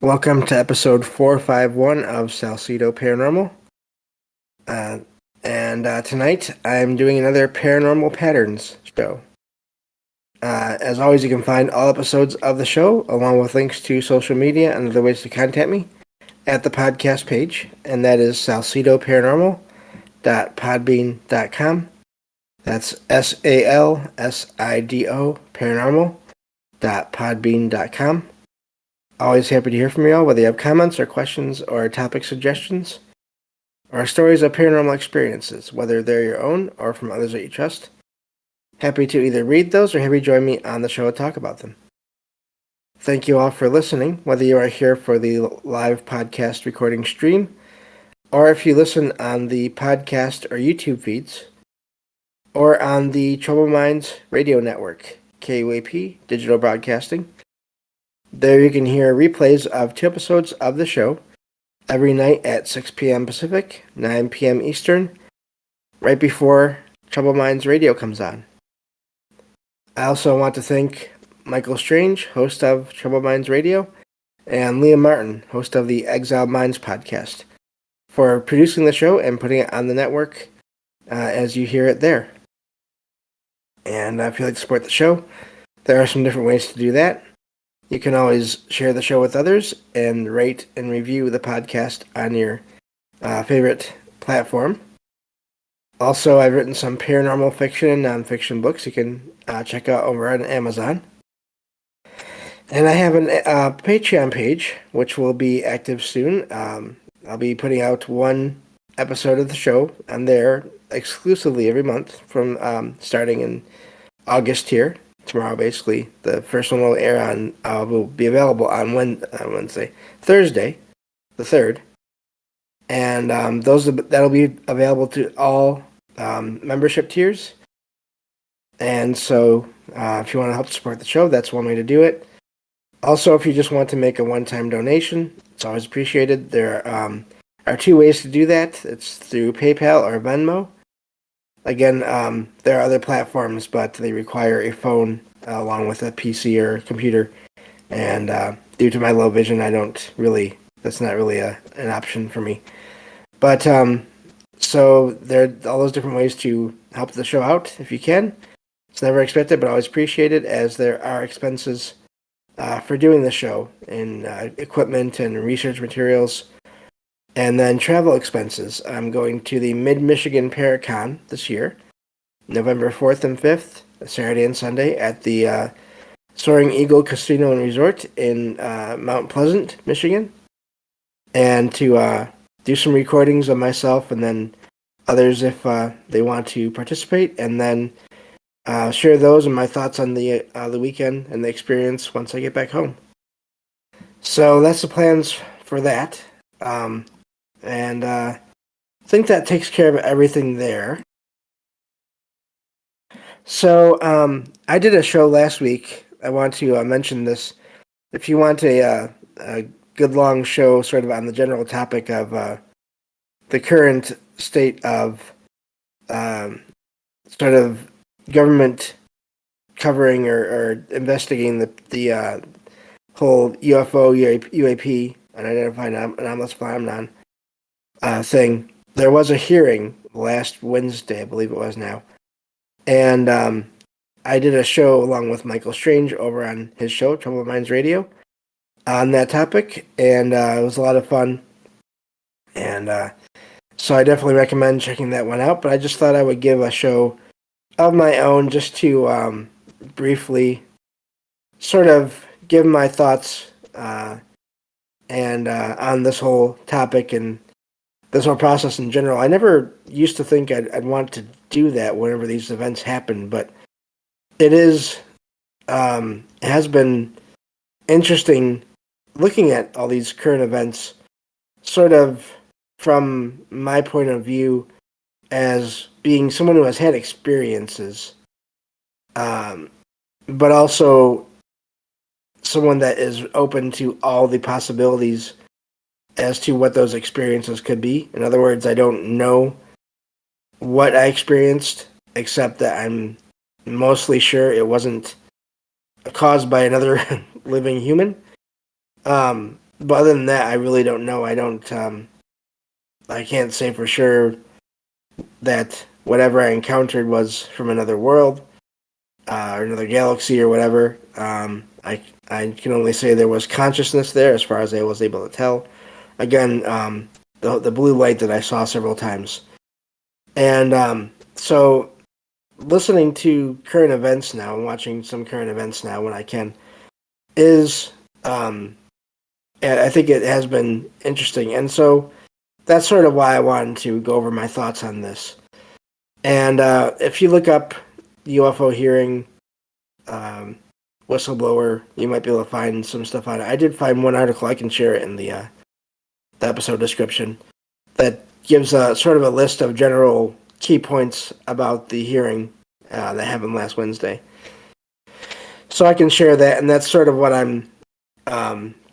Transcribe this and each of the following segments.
Welcome to episode 451 of Salcedo Paranormal. Tonight I'm doing another Paranormal Patterns show. As always, you can find all episodes of the show, along with links to social media and other ways to contact me, at the podcast page, and that is salcidoparanormal.podbean.com. That's SALSIDO paranormal.podbean.com. Always happy to hear from you all, whether you have comments or questions or topic suggestions or stories of paranormal experiences, whether they're your own or from others that you trust. Happy to either read those or have you join me on the show to talk about them. Thank you all for listening, whether you are here for the live podcast recording stream or if you listen on the podcast or YouTube feeds or on the Troubled Minds radio network, KUAP Digital Broadcasting. There you can hear replays of 2 episodes of the show every night at 6 p.m. Pacific, 9 p.m. Eastern, right before Troubled Minds Radio comes on. I also want to thank Michael Strange, host of Troubled Minds Radio, and Liam Martin, host of the Exiled Minds podcast, for producing the show and putting it on the network as you hear it there. And if you'd like to support the show, there are some different ways to do that. You can always share the show with others and rate and review the podcast on your favorite platform. Also, I've written some paranormal fiction and nonfiction books you can check out over on Amazon. And I have a Patreon page, which will be active soon. I'll be putting out 1 episode of the show on there exclusively every month from starting in August here. Tomorrow, basically, the first one will air on. Will be available on Thursday, the 3rd, and that'll be available to all membership tiers. And so, if you want to help support the show, that's one way to do it. Also, if you just want to make a one-time donation, it's always appreciated. There are 2 ways to do that. It's through PayPal or Venmo. Again, there are other platforms, but they require a phone along with a PC or computer. And due to my low vision, that's not really an option for me. But so there are all those different ways to help the show out if you can. It's never expected, but always appreciated, as there are expenses for doing the show in equipment and research materials. And then travel expenses. I'm going to the Mid-Michigan Paracon this year, November 4th and 5th, Saturday and Sunday, at the Soaring Eagle Casino and Resort in Mount Pleasant, Michigan. And to do some recordings of myself and then others if they want to participate. And then share those and my thoughts on the weekend and the experience once I get back home. So that's the plans for that. And I think that takes care of everything there. So I did a show last week. I want to mention this. If you want a good long show sort of on the general topic of the current state of sort of government covering or investigating the whole UFO, UAP, unidentified anomalous phenomenon thing. There was a hearing last Wednesday, I believe it was now. And I did a show along with Michael Strange over on his show, Troubled Minds Radio, on that topic. And it was a lot of fun. And so I definitely recommend checking that one out. But I just thought I would give a show of my own just to briefly sort of give my thoughts and on this whole topic and this whole process in general. I never used to think I'd want to do that whenever these events happen, but it has been interesting looking at all these current events sort of from my point of view as being someone who has had experiences, but also someone that is open to all the possibilities as to what those experiences could be. In other words, I don't know what I experienced, except that I'm mostly sure it wasn't caused by another living human. But other than that, I really don't know. I can't say for sure that whatever I encountered was from another world or another galaxy or whatever. I can only say there was consciousness there, as far as I was able to tell. Again, the blue light that I saw several times, and so listening to current events now and watching some current events now when I can is and I think it has been interesting, and so that's sort of why I wanted to go over my thoughts on this. And if you look up UFO hearing whistleblower, you might be able to find some stuff on it. I did find one article. I can share it in the episode description that gives a sort of a list of general key points about the hearing that happened last Wednesday. So I can share that, and that's sort of what I'm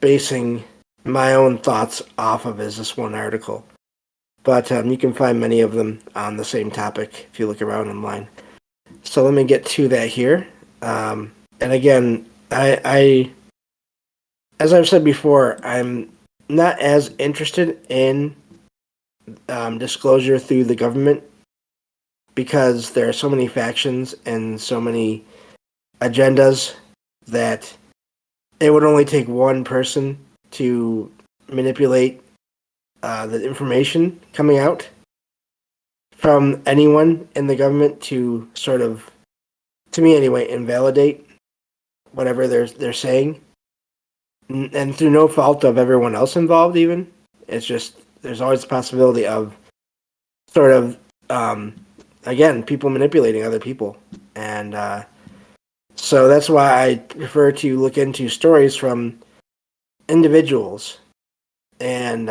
basing my own thoughts off of, is this one article. But you can find many of them on the same topic if you look around online. So let me get to that here. And again, I as I've said before, I'm not as interested in disclosure through the government because there are so many factions and so many agendas that it would only take one person to manipulate the information coming out from anyone in the government to sort of, to me anyway, invalidate whatever they're saying, and through no fault of everyone else involved. Even it's just there's always the possibility of sort of again people manipulating other people, and so that's why I prefer to look into stories from individuals, and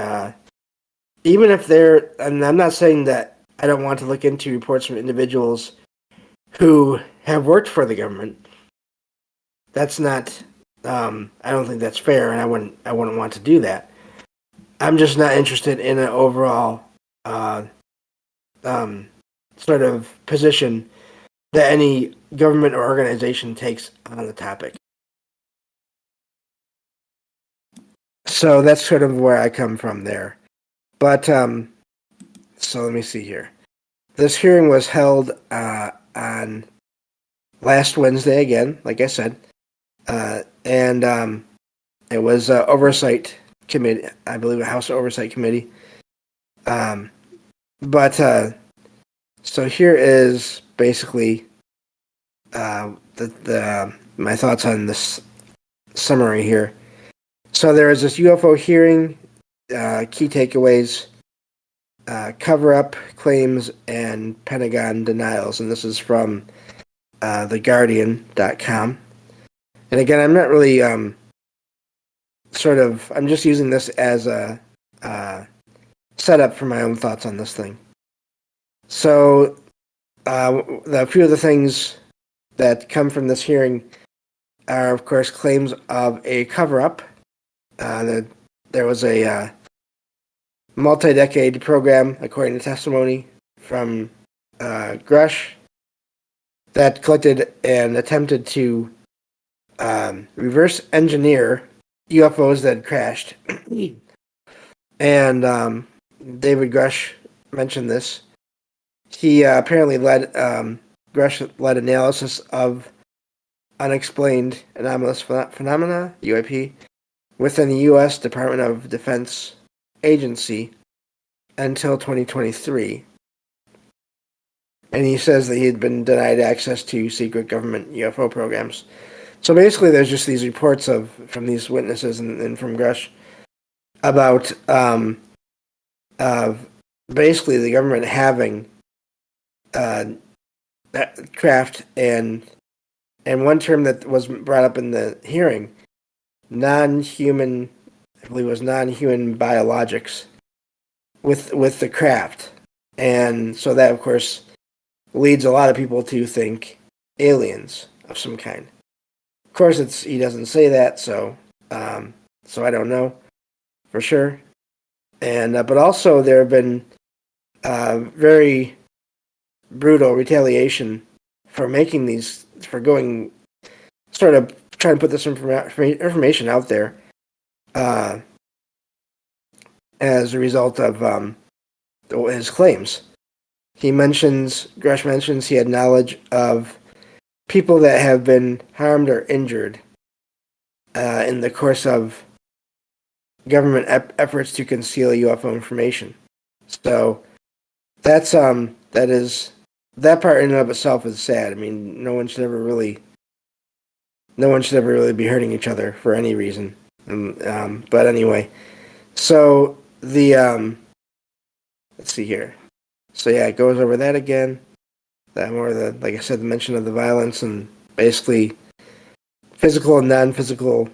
even if they're, and I'm not saying that I don't want to look into reports from individuals who have worked for the government. That's not. I don't think that's fair, and I wouldn't want to do that. I'm just not interested in an overall sort of position that any government or organization takes on the topic. So that's sort of where I come from there. But so let me see here. This hearing was held on last Wednesday again, like I said, and it was oversight committee, I believe, a House Oversight Committee. But so here is basically the my thoughts on this summary here. So there is this UFO hearing, key takeaways, cover-up claims, and Pentagon denials, and this is from theguardian.com. And again, I'm not really I'm just using this as a setup for my own thoughts on this thing. So a few of the things that come from this hearing are, of course, claims of a cover-up. That there was a multi-decade program, according to testimony from Grush, that collected and attempted to reverse engineer UFOs that had crashed. And David Grush mentioned this. He apparently Grush led analysis of unexplained anomalous phenomena, UAP, within the U.S. Department of Defense agency until 2023. And he says that he had been denied access to secret government UFO programs. So basically there's just these reports from these witnesses and from Grush about basically the government having that craft, and one term that was brought up in the hearing, non-human, I believe it was non-human biologics with the craft. And so that, of course, leads a lot of people to think aliens of some kind. Of course, he doesn't say that, so I don't know for sure. And but also there have been very brutal retaliation for making these, for going, sort of trying to put this information out there. as a result of his claims. Grush mentions he had knowledge of people that have been harmed or injured in the course of government efforts to conceal UFO information. So that part in and of itself is sad. I mean, no one should ever really be hurting each other for any reason. But anyway, so let's see here. So yeah, it goes over that again. That more like I said, the mention of the violence and basically physical and non-physical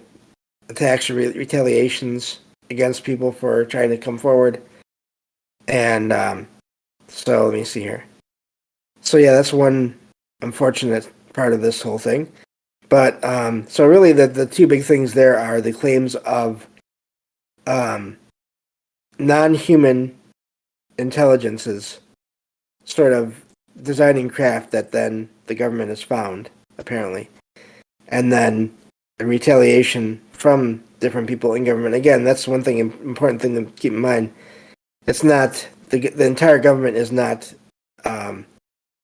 attacks or retaliations against people for trying to come forward. And so let me see here. So yeah, that's one unfortunate part of this whole thing. But so really the two big things there are the claims of non-human intelligences sort of designing craft that then the government has found, apparently. And then the retaliation from different people in government. Again, that's one thing, important thing to keep in mind. It's not, the entire government is not,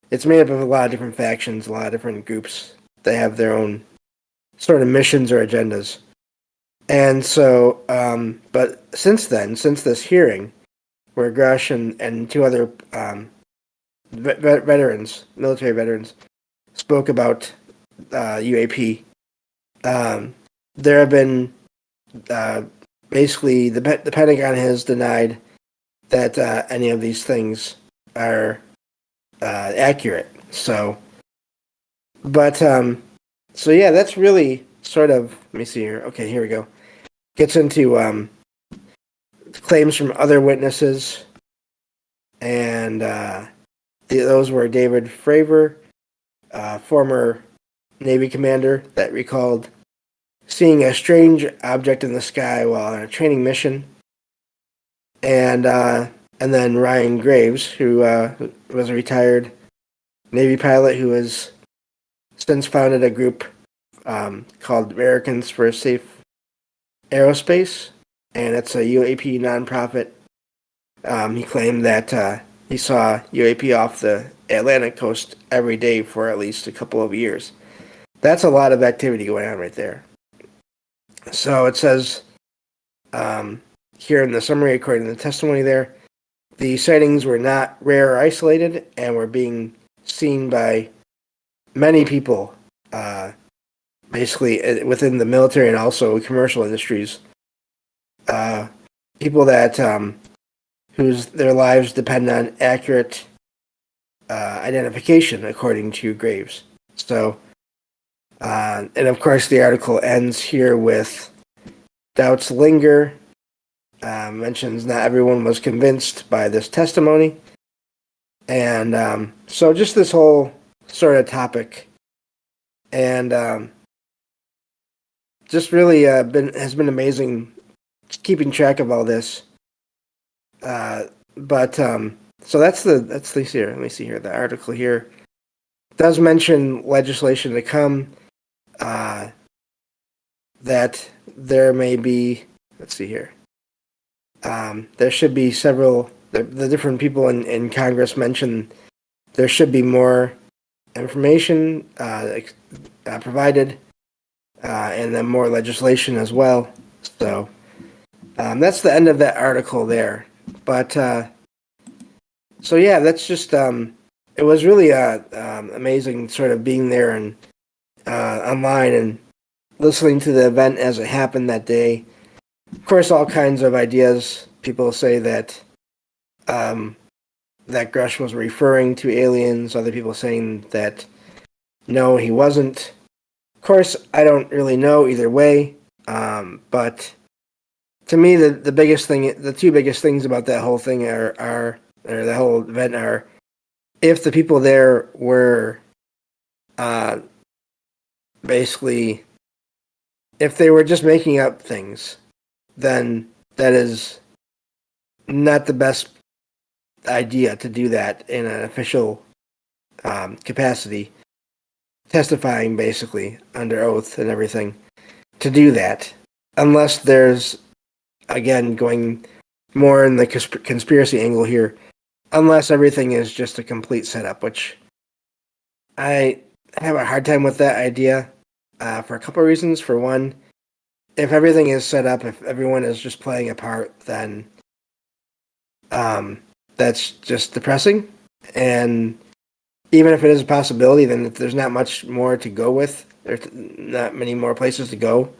it's made up of a lot of different factions, a lot of different groups. They have their own sort of missions or agendas. And so, but since this hearing, where Grush and two other military veterans, spoke about UAP, there have been basically the Pentagon has denied that any of these things are accurate. So, but so yeah, that's really sort of. Let me see here. Okay, here we go. Gets into claims from other witnesses, and those were David Fravor, former Navy commander that recalled seeing a strange object in the sky while on a training mission, and then Ryan Graves, who was a retired Navy pilot who has since founded a group called Americans for Safe Aerospace, and it's a UAP nonprofit. He claimed that he saw UAP off the Atlantic coast every day for at least a couple of years. That's a lot of activity going on right there. So it says here in the summary, according to the testimony there, the sightings were not rare or isolated and were being seen by many people, basically within the military and also commercial industries. People that whose their lives depend on accurate identification, according to Graves. So, and of course, the article ends here with doubts linger. Mentions not everyone was convinced by this testimony, and so just this whole sort of topic, and just really has been amazing keeping track of all this. But so that's the here. Let me see here. The article here does mention legislation to come. That there may be. Let's see here. There should be several. The different people in Congress mentioned there should be more information provided, and then more legislation as well. So that's the end of that article there. But so yeah, that's just it was really amazing sort of being there and online and listening to the event as it happened that day. Of course, all kinds of ideas. People say that that Grush was referring to aliens. Other people saying that no, he wasn't. Of course, I don't really know either way. But to me, the biggest thing, the two biggest things about that whole thing are or the whole event are, if the people there were basically, if they were just making up things, then that is not the best idea to do that in an official capacity, testifying basically under oath and everything, to do that, unless there's, again, going more in the conspiracy angle here, unless everything is just a complete setup, which I have a hard time with that idea for a couple of reasons. For one, if everything is set up, if everyone is just playing a part, then that's just depressing. And even if it is a possibility, then there's not much more to go with. There's not many more places to go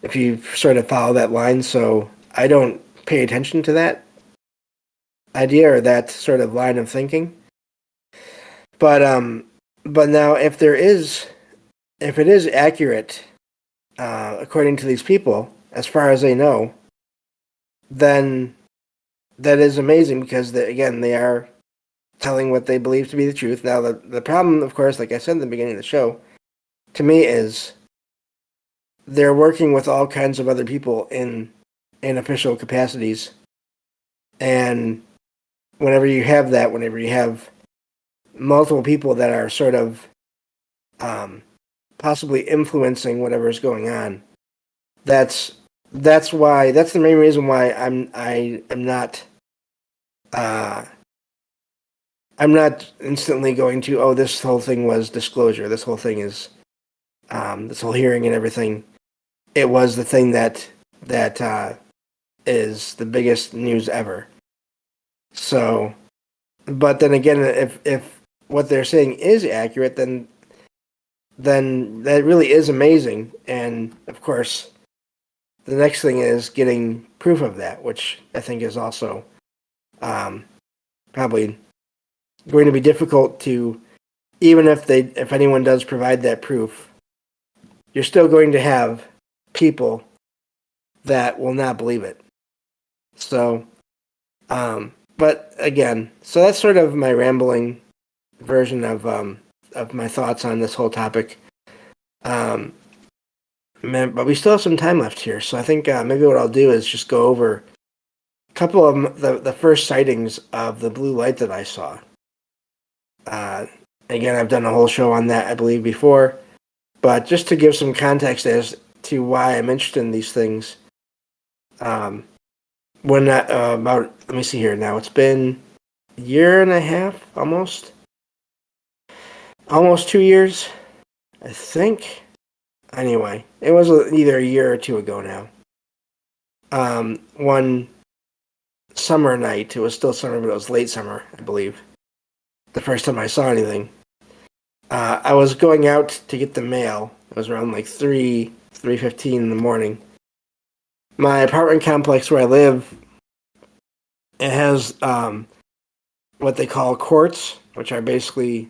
if you sort of follow that line. So I don't pay attention to that idea or that sort of line of thinking. But now if it is accurate, according to these people, as far as they know, then that is amazing because again, they are telling what they believe to be the truth. Now, the problem, of course, like I said in the beginning of the show, to me is they're working with all kinds of other people in official capacities. And whenever you have multiple people that are sort of possibly influencing whatever is going on, that's the main reason why I'm not instantly going to, oh, this whole thing was disclosure. This whole thing is this whole hearing and everything. It was the thing that is the biggest news ever. So, but then again, if what they're saying is accurate, then that really is amazing. And of course, the next thing is getting proof of that, which I think is also probably going to be difficult to, even if anyone does provide that proof, you're still going to have people that will not believe it. So, but again, so that's sort of my rambling version of my thoughts on this whole topic. But we still have some time left here, so I think maybe what I'll do is just go over a couple of the first sightings of the blue light that I saw. Again, I've done a whole show on that, I believe, before, but just to give some context as to why I'm interested in these things. Let me see here now. It's been a year and a half, almost 2 years, I think. Anyway, it was either a year or two ago now. One summer night, it was still summer, but it was late summer, I believe. The first time I saw anything. I was going out to get the mail. It was around like 3:15 in the morning. My apartment complex where I live, it has what they call courts, which are basically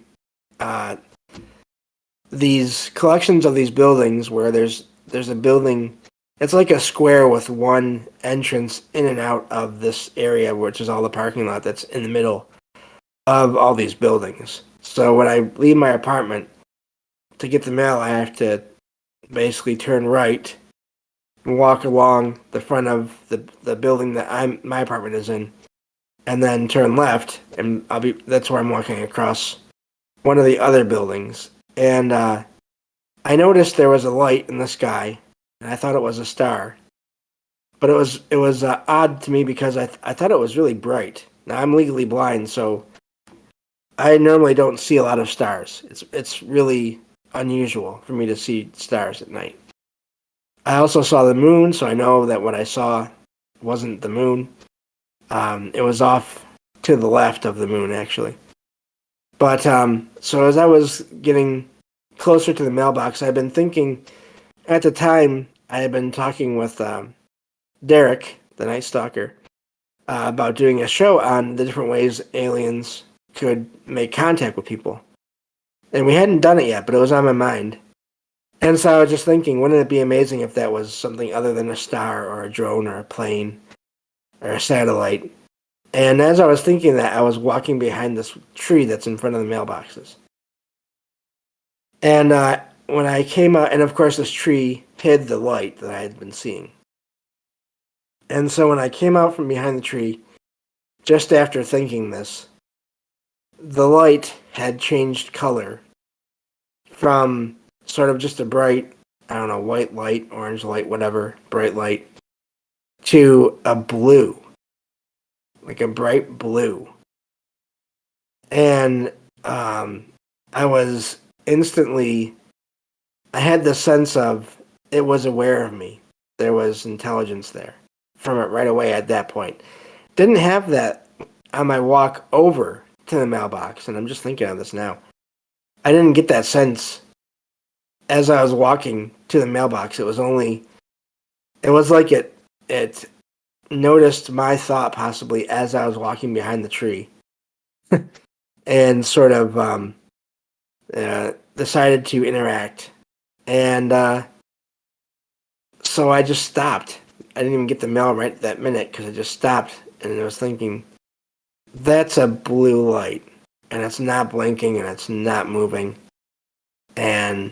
these collections of these buildings where there's a building. It's like a square with one entrance in and out of this area, which is all the parking lot that's in the middle of all these buildings. So when I leave my apartment to get the mail, I have to basically turn right and walk along the front of the building that my apartment is in, and then turn left, and that's where I'm walking across one of the other buildings. And I noticed there was a light in the sky, and I thought it was a star. But it was odd to me because I thought it was really bright. Now I'm legally blind, so I normally don't see a lot of stars. It's really unusual for me to see stars at night. I also saw the moon, so I know that what I saw wasn't the moon. It was off to the left of the moon, actually. But so as I was getting closer to the mailbox, I've been thinking, at the time, I had been talking with Derek, the Night Stalker, about doing a show on the different ways aliens could make contact with people. And we hadn't done it yet, but it was on my mind. And so I was just thinking, wouldn't it be amazing if that was something other than a star or a drone or a plane or a satellite? And as I was thinking that, I was walking behind this tree that's in front of the mailboxes. And when I came out, and of course this tree hid the light that I had been seeing. And so when I came out from behind the tree, just after thinking this, the light had changed color from sort of just a bright, I don't know, white light, orange light, whatever, bright light, to a blue. like a bright blue. And I was instantly, I had the sense of it was aware of me. There was intelligence there from it right away at that point. Didn't have that on my walk over to the mailbox, and I'm just thinking of this now. I didn't get that sense as I was walking to the mailbox. It was like it noticed my thought possibly as I was walking behind the tree and sort of decided to interact. And so I just stopped. I didn't even get the mail right that minute because I just stopped and I was thinking, that's a blue light, and it's not blinking and it's not moving. And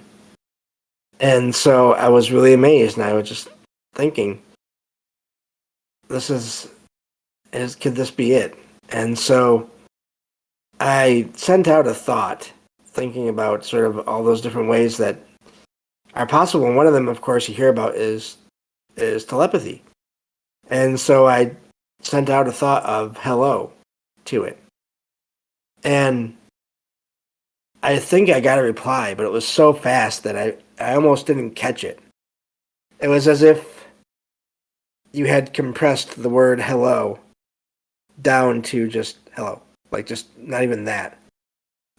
so I was really amazed, and I was just thinking, could this be it? And so I sent out a thought, thinking about sort of all those different ways that are possible. And one of them, of course, you hear about is telepathy. And so I sent out a thought of hello to it. And I think I got a reply, but it was so fast that I almost didn't catch it. It was as if you had compressed the word hello down to just hello. Like, just not even that.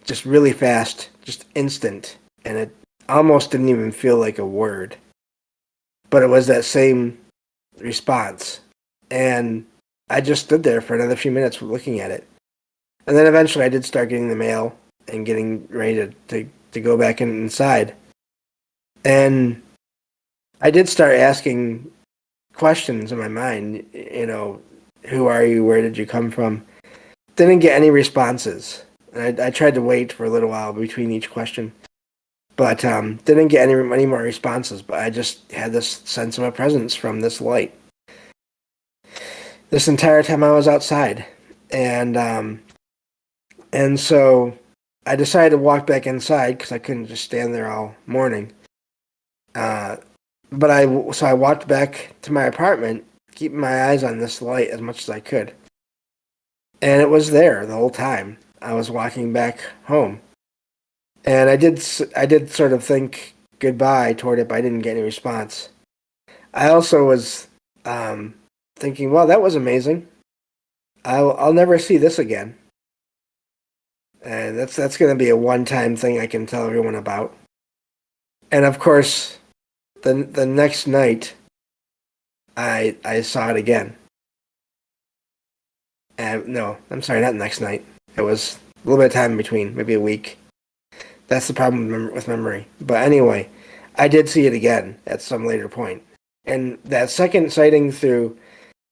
Just really fast, just instant. And it almost didn't even feel like a word. But it was that same response. And I just stood there for another few minutes looking at it. And then eventually I did start getting the mail and getting ready to go back inside. And I did start asking questions in my mind, who are you? Where did you come from? Didn't get any responses. And I tried to wait for a little while between each question. But didn't get any more responses. But I just had this sense of a presence from this light this entire time I was outside. And so I decided to walk back inside because I couldn't just stand there all morning. But I walked back to my apartment, keeping my eyes on this light as much as I could. And it was there the whole time. I was walking back home. And I did sort of think goodbye toward it, but I didn't get any response. I also was thinking, well, that was amazing. I'll never see this again. And that's going to be a one-time thing I can tell everyone about. And of course, the next night, I saw it again. And no, I'm sorry, not next night. It was a little bit of time in between, maybe a week. That's the problem with memory. But anyway, I did see it again at some later point. And that second sighting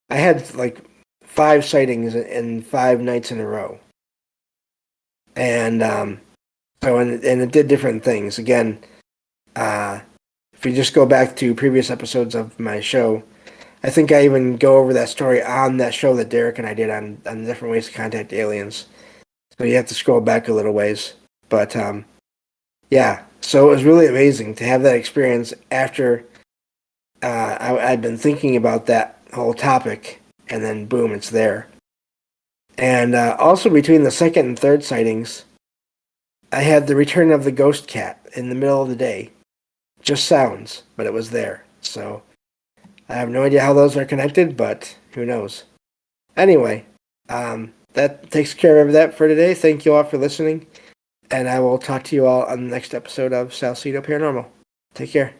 I had like 5 sightings in 5 nights in a row. And and it did different things. Again, if you just go back to previous episodes of my show, I think I even go over that story on that show that Derek and I did on different ways to contact aliens. So you have to scroll back a little ways. But yeah, so it was really amazing to have that experience after I'd been thinking about that whole topic, and then boom, it's there. And also between the second and third sightings, I had the return of the ghost cat in the middle of the day. Just sounds, but it was there. So I have no idea how those are connected, but who knows. Anyway, that takes care of that for today. Thank you all for listening, and I will talk to you all on the next episode of Salcedo Paranormal. Take care.